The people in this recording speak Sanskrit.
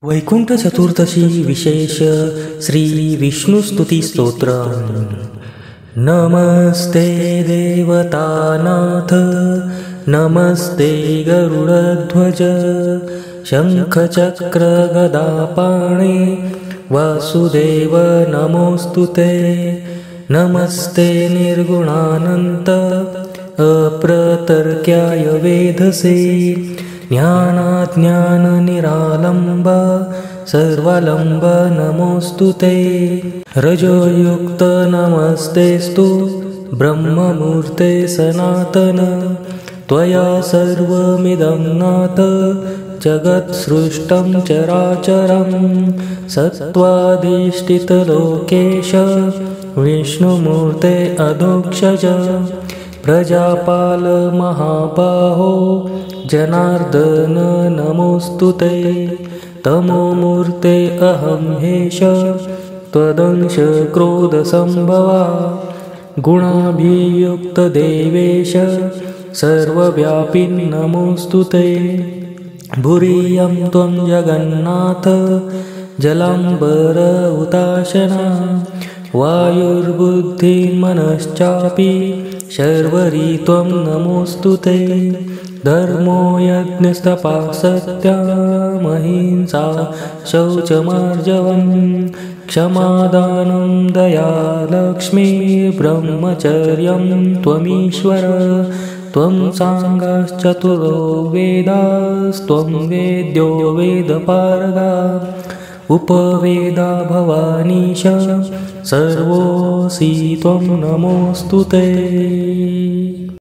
वैकुंठ चतुर्दशी विशेष श्री विष्णु स्तुति स्तोत्र। नमस्ते देवतानाथ, नमस्ते गरुडध्वज, शंख चक्र गदापाणे, वासुदेव नमोस्तुते। नमस्ते निर्गुणानंत, अप्रतर्क्याय वेधसे, ज्ञानाज्ञान निरालंब, सर्वालंब नमोस्तुते। रजोयुक्त नमस्तेस्तु, ब्रह्ममूर्ते सनातन, त्वया सर्वमिदं नाथ, जगत्सृष्टं चराचरं। सत्त्वाधिष्ठितलोकेश, विष्णुमूर्ते अधोक्षज, प्रजापाल महाबाहो, जनार्दन नमोस्तुते। तमोमूर्ते अहं हेश, त्वदंश क्रोधसंभवा, गुणाभियुक्त देवेश, सर्वव्यापी नमोस्तुते। भूरियं त्वं जगन्नाथ, जलाम्बर उताशना, वायुर्बुद्धिर्मनश्चापि, शर्वरी त्वं नमोस्तुते। धर्मो यज्ञस्तपः सत्यमहिंसा शौचमार्जवं, क्षमादानं दया लक्ष्मी, ब्रह्मचर्यं त्वमीश्वर। त्वं साङ्गश्चतुरो वेदास्त्वं वेद्यो वेदपारगा, उपवेदा भवानीश, सर्वोऽसि त्वं नमोस्तुते।